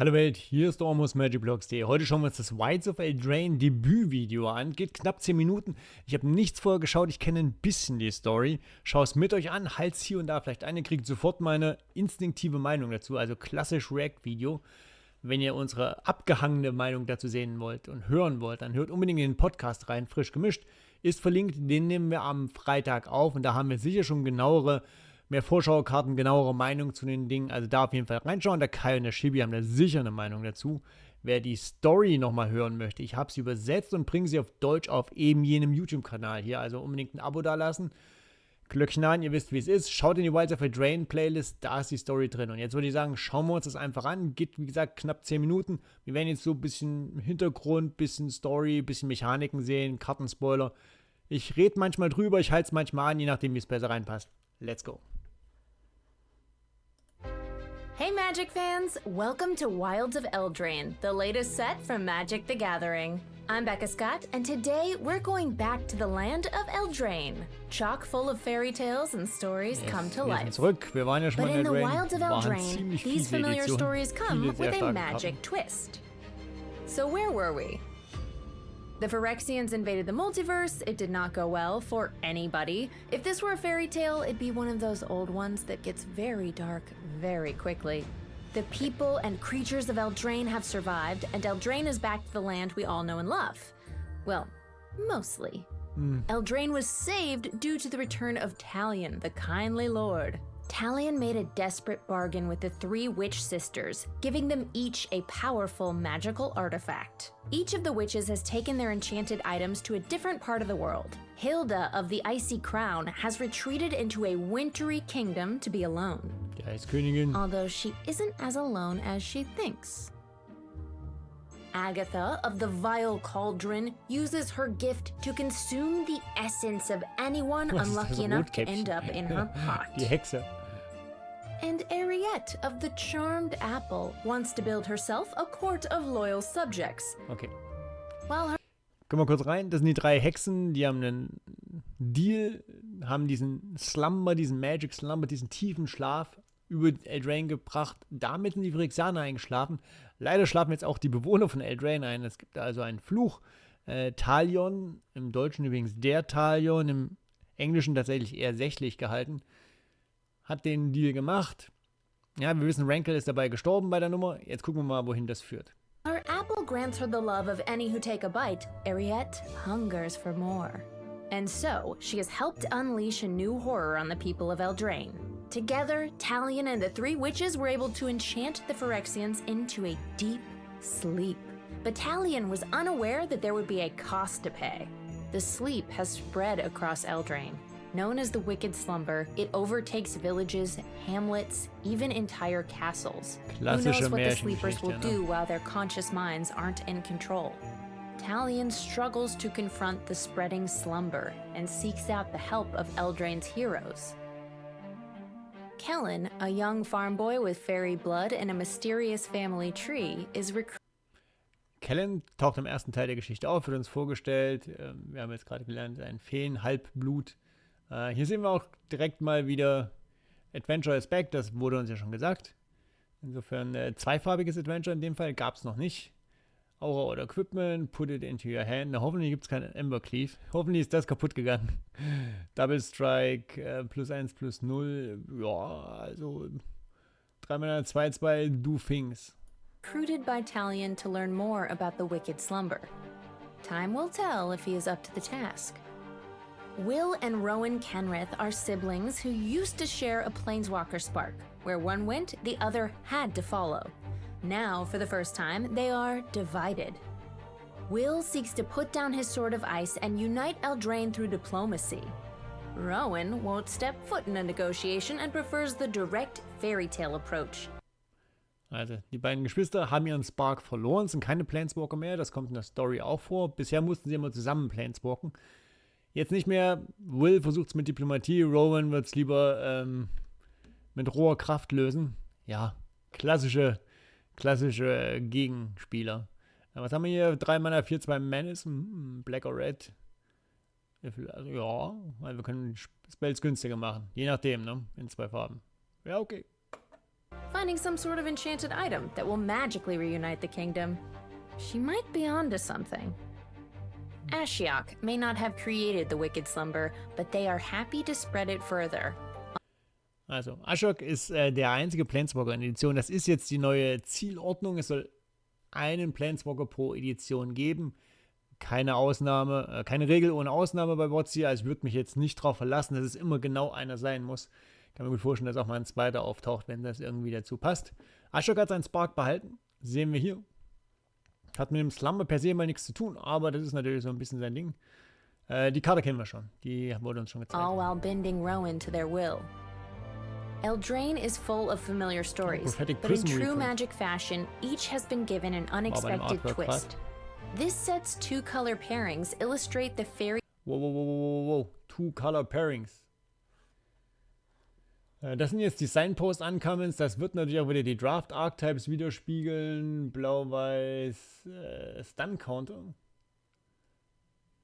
Hallo Welt, hier ist Ormus MagicBlogsDe. Heute schauen wir uns das Wilds of Eldraine Debütvideo an. Geht knapp 10 Minuten. Ich habe nichts vorher geschaut, ich kenne ein bisschen die Story. Schau es mit euch an, halt's hier und da vielleicht ein. Ihr kriegt sofort meine instinktive Meinung dazu, also klassisch React-Video. Wenn ihr unsere abgehangene Meinung dazu sehen wollt und hören wollt, dann hört unbedingt in den Podcast rein, frisch gemischt. Ist verlinkt, den nehmen wir am Freitag auf und da haben wir sicher schon mehr Vorschaukarten, genauere Meinung zu den Dingen. Also da auf jeden Fall reinschauen. Der Kai und der Shibi haben da sicher eine Meinung dazu. Wer die Story nochmal hören möchte, ich habe sie übersetzt und bringe sie auf Deutsch auf eben jenem YouTube-Kanal hier. Also unbedingt ein Abo dalassen. Glöckchen an, ihr wisst, wie es ist. Schaut in die Wilds of Eldraine Playlist, da ist die Story drin. Und jetzt würde ich sagen, schauen wir uns das einfach an. Geht, wie gesagt, knapp 10 Minuten. Wir werden jetzt so ein bisschen Hintergrund, bisschen Story, bisschen Mechaniken sehen, Kartenspoiler. Ich rede manchmal drüber, ich halte es manchmal an, je nachdem, wie es besser reinpasst. Let's go. Hey Magic fans! Welcome to Wilds of Eldraine, the latest set from Magic the Gathering. I'm Becca Scott, and today we're going back to the land of Eldraine. Chock full of fairy tales and stories come to life. Zurück. Wir waren ja schon But mal in the Eldraine. Wilds of Eldraine, these familiar stories come with a magic twist. So where were we? The Phyrexians invaded the multiverse. It did not go well for anybody. If this were a fairy tale, it'd be one of those old ones that gets very dark very quickly. The people and creatures of Eldraine have survived, and Eldraine is back to the land we all know and love. Well, mostly. Eldraine was saved due to the return of Talion, the kindly lord. Talion made a desperate bargain with the three witch sisters, giving them each a powerful magical artifact. Each of the witches has taken their enchanted items to a different part of the world. Hilda of the Icy Crown has retreated into a wintry kingdom to be alone. Die Eiskönigin. Although she isn't as alone as she thinks. Agatha of the Vile Cauldron uses her gift to consume the essence of anyone unlucky enough to end up in her pot. Die Hexe. And Ariette of the Charmed Apple wants to build herself a court of loyal subjects. Okay. While her Kommen wir kurz rein. Das sind die drei Hexen, die haben einen Deal, haben diesen Slumber, diesen Magic Slumber, diesen tiefen Schlaf über Eldraine gebracht. Damit sind die Phyrexianer eingeschlafen. Leider schlafen jetzt auch die Bewohner von Eldraine ein. Es gibt also einen Fluch. Talion, im Deutschen übrigens der Talion, im Englischen tatsächlich eher sächlich gehalten, hat den Deal gemacht. Ja, wir wissen, Rankle ist dabei gestorben bei der Nummer. Jetzt gucken wir mal, wohin das führt. Her apple grants her the love of any who take a bite. Ariette hungers for more. And so, she has helped unleash a new horror on the people of Eldraine. Together, Talion and the three witches were able to enchant the Phyrexians into a deep sleep. But Talion was unaware that there would be a cost to pay. The sleep has spread across Eldraine. Known as the Wicked Slumber, it overtakes villages, hamlets, even entire castles. Who knows what the sleepers will do while their conscious minds aren't in control? Talion struggles to confront the spreading slumber and seeks out the help of Eldraine's heroes. Kellen, a young farm boy with fairy blood and a mysterious family tree, is Kellen taucht im ersten Teil der Geschichte auf, wird uns vorgestellt. Wir haben jetzt gerade gelernt, ein Feen-Halbblut. Hier sehen wir auch direkt mal wieder Adventure is back, das wurde uns ja schon gesagt. Insofern zweifarbiges Adventure in dem Fall gab es noch nicht. Aura oder Equipment, put it into your hand. Na, hoffentlich gibt es keinen Ember Cleave. Hoffentlich ist das kaputt gegangen. Double Strike, +1, +0. Ja, also 3 Mana 2/2, do things. recruited by Talion to learn more about the Wicked Slumber. Time will tell if he is up to the task. Will and Rowan Kenrith are siblings who used to share a Planeswalker spark. Where one went, the other had to follow. Now, for the first time, they are divided. Will seeks to put down his sword of ice and unite Eldraine through diplomacy. Rowan won't step foot in a negotiation and prefers the direct fairy tale approach. Also, die beiden Geschwister haben ihren Spark verloren, sind keine Planeswalker mehr, das kommt in der Story auch vor. Bisher mussten sie immer zusammen Planeswalken. Jetzt nicht mehr. Will versucht es mit Diplomatie, Rowan wird es lieber mit roher Kraft lösen. Ja, klassische Gegenspieler. Was haben wir hier? 3 Mana, 4/2 Menace, Black or Red. Also, ja, weil wir können Spells günstiger machen. Je nachdem, ne? In 2 Farben. Ja, okay. finding some sort of enchanted item that will magically reunite the kingdom. She might be onto something. Ashiok may not have created the wicked slumber, but they are happy to spread it further. Also, Ashiok ist der einzige Planeswalker in Edition. Das ist jetzt die neue Zielordnung. Es soll einen Planeswalker pro Edition geben. Keine Ausnahme, keine Regel ohne Ausnahme bei WotC. Also ich würde mich jetzt nicht darauf verlassen, dass es immer genau einer sein muss. Kann mir gut vorstellen, dass auch mal ein zweiter auftaucht, wenn das irgendwie dazu passt. Ashiok hat seinen Spark behalten. Sehen wir hier. Hat mit dem Slumber per se mal nichts zu tun, aber das ist natürlich so ein bisschen sein Ding. Die Karte kennen wir schon. Die wurde uns schon gezeigt. All while bending Rowan to their will. Eldraine is full of familiar stories, but in true Magic fashion, each has been given an unexpected twist. This set's two-color pairings illustrate the fairy... Whoa. Two-color pairings. Das sind jetzt die Signpost-Uncommons. Das wird natürlich auch wieder die Draft-Archetypes widerspiegeln. Blau-Weiß, Stun-Counter.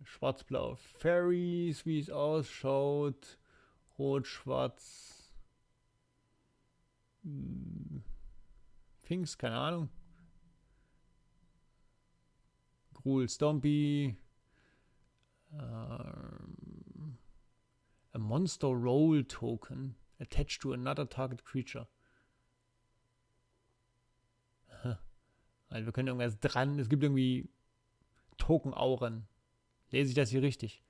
Schwarz-Blau Fairies, wie es ausschaut. Rot-Schwarz. Finks, keine Ahnung. Gruul Stompy. A Monster Roll Token. Attached to another target creature. Also wir können irgendwas dran. Es gibt irgendwie Token-Auren. Lese ich das hier richtig?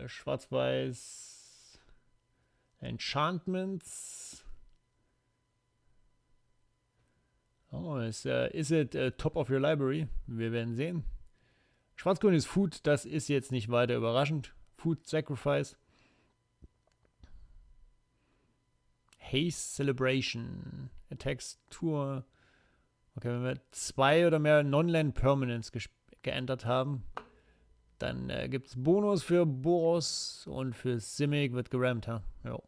Schwarz-Weiß. Enchantments. Oh, is it top of your library? Wir werden sehen. Schwarz-Grün ist Food. Das ist jetzt nicht weiter überraschend. Food Sacrifice. Haste Celebration. Attacks Tour. Okay, wenn wir 2 oder mehr Non-Land Permanents geändert haben, dann gibt es Bonus für Boros und für Simic wird gerammt. Ja.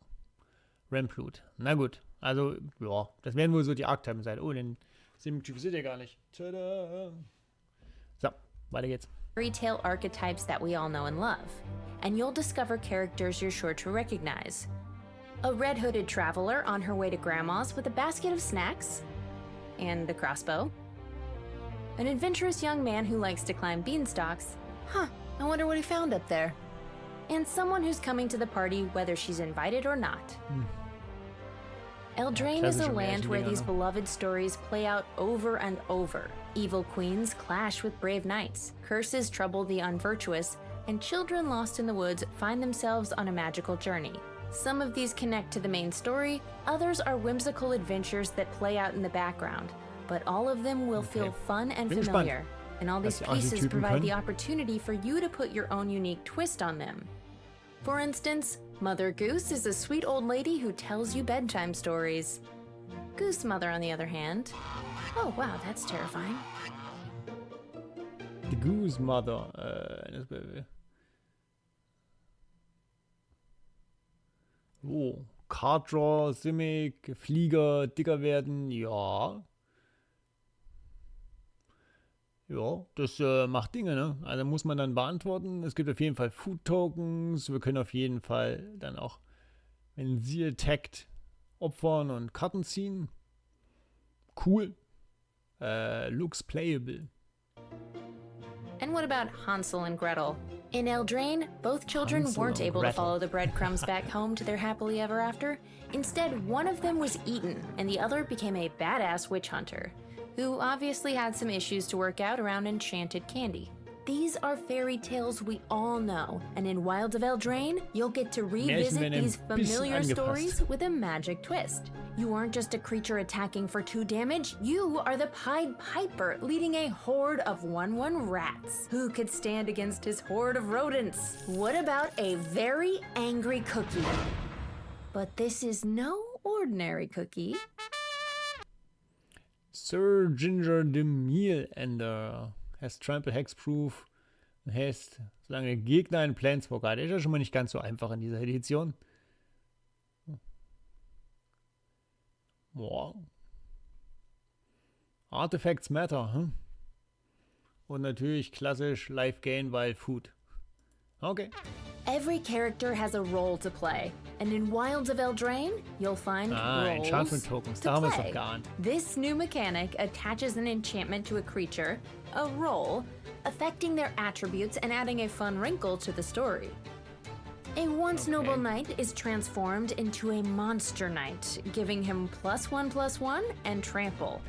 Ramploot. Na gut. Also, ja, das werden wohl so die Archetypen sein. Oh, den Simic-Typ seht ihr gar nicht. Tada! So, weiter geht's. Retail archetypes that we all know and love, and you'll discover characters you're sure to recognize. A red-hooded traveler on her way to Grandma's with a basket of snacks and a crossbow. An adventurous young man who likes to climb beanstalks. Huh, I wonder what he found up there. And someone who's coming to the party whether she's invited or not. Eldraine is a land where these beloved stories play out over and over. Evil queens clash with brave knights, curses trouble the unvirtuous, and children lost in the woods find themselves on a magical journey. Some of these connect to the main story, others are whimsical adventures that play out in the background, but all of them will feel fun and familiar. And all these pieces provide the opportunity for you to put your own unique twist on them. For instance, Mother Goose is a sweet old lady who tells you bedtime stories. Goose Mother, on the other hand... Oh, wow, that's terrifying. The Goose Mother. Oh, Card Draw, Simic, Flieger, dicker werden, ja. Ja, das macht Dinge, ne? Also muss man dann beantworten. Es gibt auf jeden Fall Food Tokens. Wir können auf jeden Fall dann auch, wenn sie attackt, opfern und Karten ziehen. Cool. Looks playable. And what about Hansel and Gretel? In Eldraine, both children weren't able to follow the breadcrumbs back home to their happily ever after. Instead, one of them was eaten, and the other became a badass witch hunter, who obviously had some issues to work out around enchanted candy. These are fairy tales we all know, and in Wilds of Eldraine, you'll get to revisit these familiar stories with a magic twist. You aren't just a creature attacking for 2 damage, you are the Pied Piper leading a horde of 1/1 rats. Who could stand against his horde of rodents? What about a very angry cookie? But this is no ordinary cookie. Sir Ginger the Mealender has Trample Hexproof und Haste, solange der Gegner einen Planeswalker hat. Ist ja schon mal nicht ganz so einfach in dieser Edition. Wow. Artifacts matter, hm? Und natürlich klassisch Life Gain, weil Food. Okay. Every character has a role to play, and in Wilds of Eldraine, you'll find roles Enchantment Tokens, to da haben wir es play. doch geahnt. This new mechanic attaches an enchantment to a creature, a role, affecting their attributes and adding a fun wrinkle to the story. A once noble knight is transformed into a monster knight, giving him +1/+1 and trample.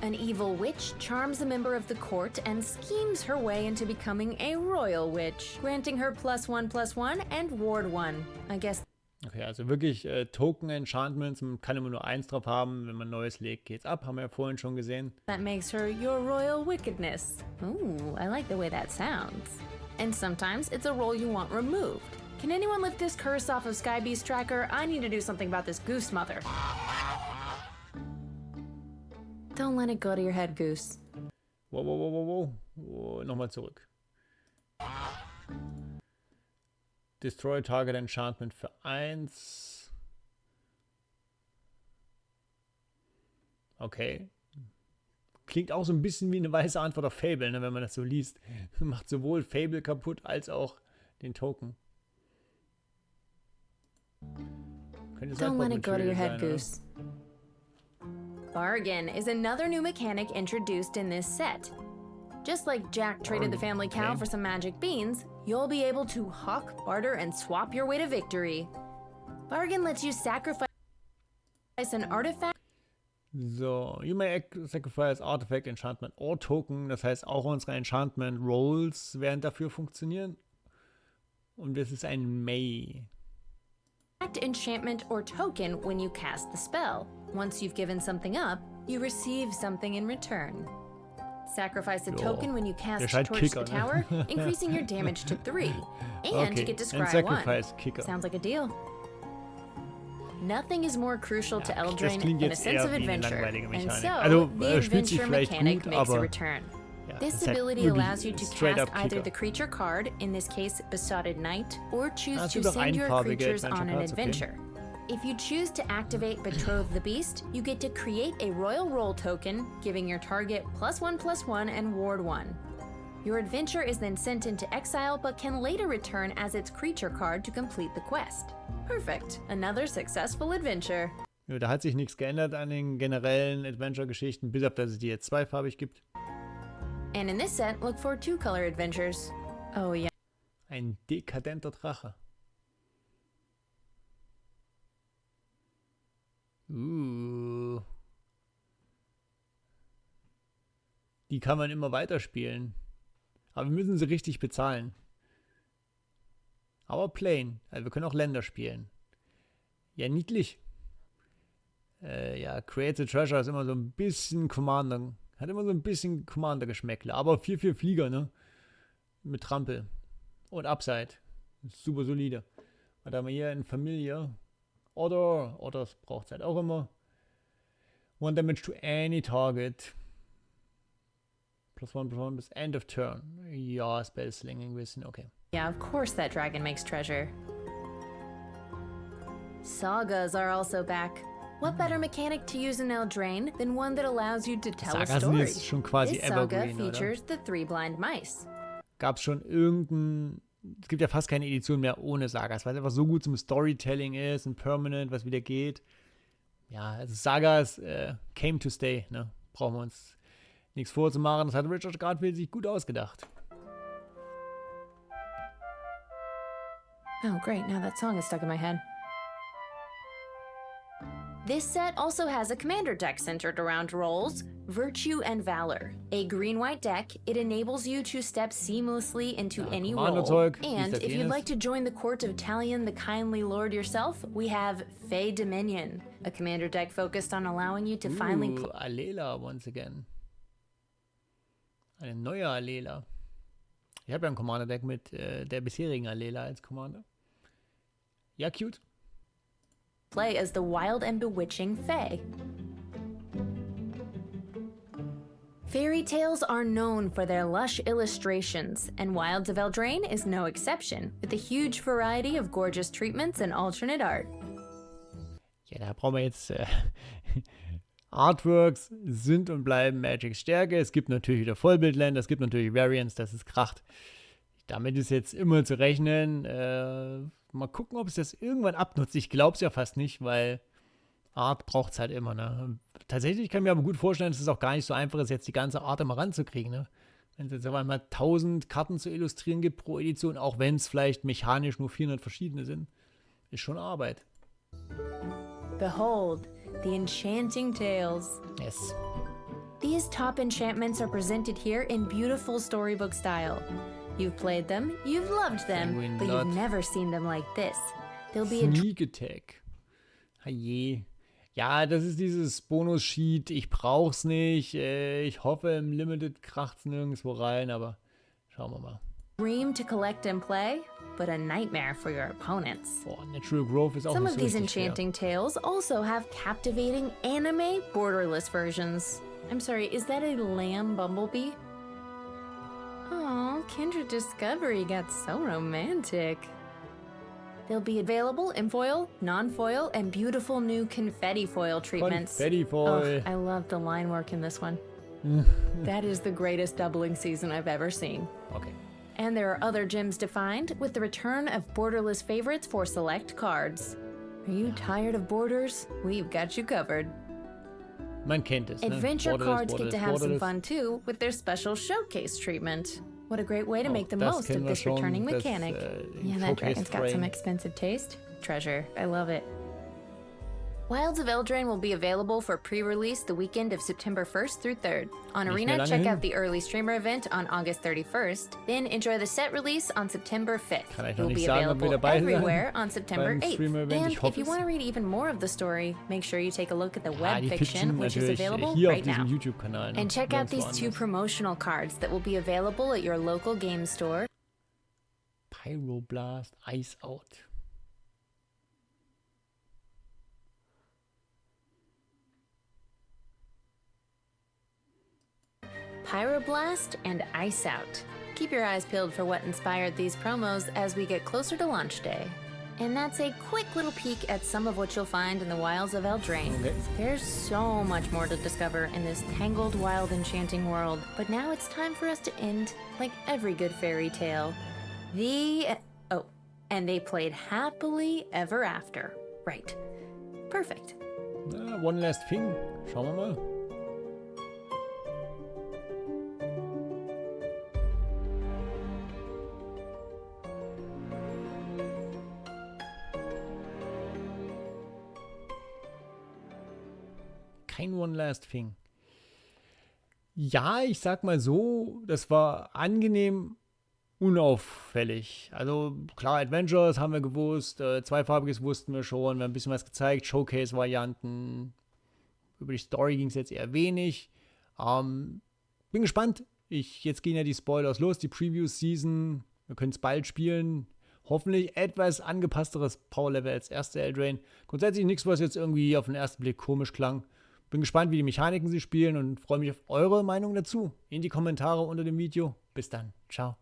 An evil witch charms a member of the court and schemes her way into becoming a royal witch, granting her +1/+1 and ward 1. I guess. Okay, also wirklich Token-Enchantments, man kann immer nur 1 drauf haben, wenn man Neues legt, geht's ab, haben wir ja vorhin schon gesehen. That makes her your royal wickedness. Ooh, I like the way that sounds. And sometimes it's a role you want removed. Can anyone lift this curse off of Skybeast Tracker? I need to do something about this goose mother. Don't let it go to your head, Goose. Wow. Nochmal zurück. Destroy Target Enchantment für 1. Okay. Klingt auch so ein bisschen wie eine weiße Antwort auf Fable, ne, wenn man das so liest. Macht sowohl Fable kaputt als auch den Token. Don't let it go to your head, Goose. Bargain is another new mechanic introduced in this set. Just like Jack traded the family cow for some magic beans, you'll be able to hawk, barter, and swap your way to victory. Bargain lets you sacrifice an artifact. So, you may sacrifice artifact, enchantment or token. Das heißt, auch unsere Enchantment Rolls werden dafür funktionieren. Und das ist ein May. Enchantment or token when you cast the spell. Once you've given something up, you receive something in return. Sacrifice a token when you cast Torch the Tower, increasing your damage to 3. And you get to scry 1. Sounds like a deal. Nothing is more crucial to Eldraine than a sense of adventure, and so the adventure mechanic makes a return. This ability allows you to cast either the creature card, in this case Besotted Knight, or choose to send your creatures on an adventure. If you choose to activate Betroth the Beast, you get to create a royal roll token, giving your target +1/+1 and ward 1. Your adventure is then sent into exile, but can later return as its creature card to complete the quest. Perfect. Another successful adventure. Ja, da hat sich nichts geändert an den generellen Adventure-Geschichten, bis auf dass es die jetzt zweifarbig gibt. And in this set, look for 2-color adventures. Oh yeah. Ein dekadenter Drache. Die kann man immer weiterspielen. Aber wir müssen sie richtig bezahlen. Aber plain. Also wir können auch Länder spielen. Ja, niedlich. Ja, Create the Treasure ist immer so ein bisschen Commander. Hat immer so ein bisschen Commander-Geschmäckle. Aber 4 Flieger, ne? Mit Trampel. Und Upside. Super solide. Und da haben wir hier in Familie. Orders braucht es halt auch immer. 1 Damage to any target. +1/+1 bis end of turn. Ja, Spell Slinging wissen, okay. Yeah, of course that dragon makes treasure. Sagas are also back. What better mechanic to use in Eldraine than one that allows you to tell a story? Sind jetzt schon quasi This saga Evergreen, features oder? the 3 blind mice. Gab es schon irgendein... Es gibt ja fast keine Edition mehr ohne Sagas, weil es einfach so gut zum Storytelling ist und Permanent, was wieder geht. Ja, also Sagas came to stay, ne? Brauchen wir uns nichts vorzumachen. Das hat Richard Garfield sich gut ausgedacht. Oh great, now that song is stuck in my head. This set also has a commander deck centered around roles, virtue, and valor. A green-white deck, it enables you to step seamlessly into any role. And if you'd like to join the court of Talion the Kindly Lord yourself, we have Fey Dominion, a commander deck focused on allowing you to finally... Alela once again. Eine neue Alela. Ich habe ja ein Commander-Deck mit der bisherigen Alela als Commander. Ja, cute. Play as the wild and bewitching Fae. Fairy tales are known for their lush illustrations, and Wilds of Eldraine is no exception, with a huge variety of gorgeous treatments and alternate art. Ja, da brauchen wir jetzt Artworks sind und bleiben Magics Stärke. Es gibt natürlich wieder Vollbildländer, es gibt natürlich Variants, das ist kracht. Damit ist jetzt immer zu rechnen. Mal gucken, ob es das irgendwann abnutzt. Ich glaube es ja fast nicht, weil Art braucht es halt immer. Ne? Tatsächlich kann ich mir aber gut vorstellen, dass es auch gar nicht so einfach ist, jetzt die ganze Art immer ranzukriegen. Ne? Wenn es jetzt auf einmal 1000 Karten zu illustrieren gibt pro Edition, auch wenn es vielleicht mechanisch nur 400 verschiedene sind, ist schon Arbeit. Behold, the enchanting tales. Yes. These top enchantments are presented here in beautiful storybook style. You've played them, you've loved them, but you've never seen them like this. They'll be a Sneak Attack. Haje. Ja, das ist dieses Bonus-Sheet. Ich brauch's nicht. Ich hoffe, im Limited kracht's nirgendwo rein, aber schauen wir mal. dream to collect and play, but a nightmare for your opponents. Boah, Natural Growth ist auch Some nicht of so these richtig enchanting tales also have captivating anime borderless versions. I'm sorry, is that a lamb bumblebee? Oh, Kindred Discovery got so romantic. They'll be available in foil, non-foil, and beautiful new confetti foil treatments. Confetti foil. Oh, I love the line work in this one. That is the greatest doubling season I've ever seen. Okay. And there are other gems defined with the return of borderless favorites for select cards. Are you tired of borders? We've got you covered. Man kennt es, ne? Adventure cards get to have some borderless. fun too with their special showcase treatment. What a great way to make the das most kennen of wir this schon, returning das, mechanic. Yeah, that Showcase dragon's got some frame. expensive taste. Treasure. I love it. Wilds of Eldraine will be available for pre-release the weekend of September 1st through 3rd. On Nicht Arena, mehr lange check hin. out the early streamer event on August 31st. Then enjoy the set release on September 5th. Kann ich It noch will nicht be sagen, ob wir available dabei sein everywhere on September beim 8th. Streamer-Event. And Ich hoffe if you es. want to read even more of the story, make sure you take a look at the web Die fiction, which is natürlich available hier auf right diesem now. YouTube-Kanal. Ne? And check out these Nirgendwo 2 anders. promotional cards that will be available at your local game store. Pyroblast, Ice Out. Pyroblast and Ice Out. Keep your eyes peeled for what inspired these promos as we get closer to launch day. And that's a quick little peek at some of what you'll find in the wilds of Eldraine. Okay. There's so much more to discover in this tangled, wild, enchanting world, but now it's time for us to end like every good fairy tale. Oh, and they played happily ever after. Right. Perfect. Na, One Last Thing. Schauen wir mal. Kein One Last Thing. Ja, ich sag mal so, das war angenehm unauffällig. Also klar, Adventures haben wir gewusst, zweifarbiges wussten wir schon, wir haben ein bisschen was gezeigt, Showcase-Varianten. Über die Story ging es jetzt eher wenig. Bin gespannt. Jetzt gehen ja die Spoilers los, die Preview-Season. Wir können es bald spielen. Hoffentlich etwas angepassteres Power-Level als erste Eldraine. Grundsätzlich nichts, was jetzt irgendwie auf den ersten Blick komisch klang. Bin gespannt, wie die Mechaniken sie spielen und freue mich auf eure Meinung dazu in die Kommentare unter dem Video. Bis dann. Ciao.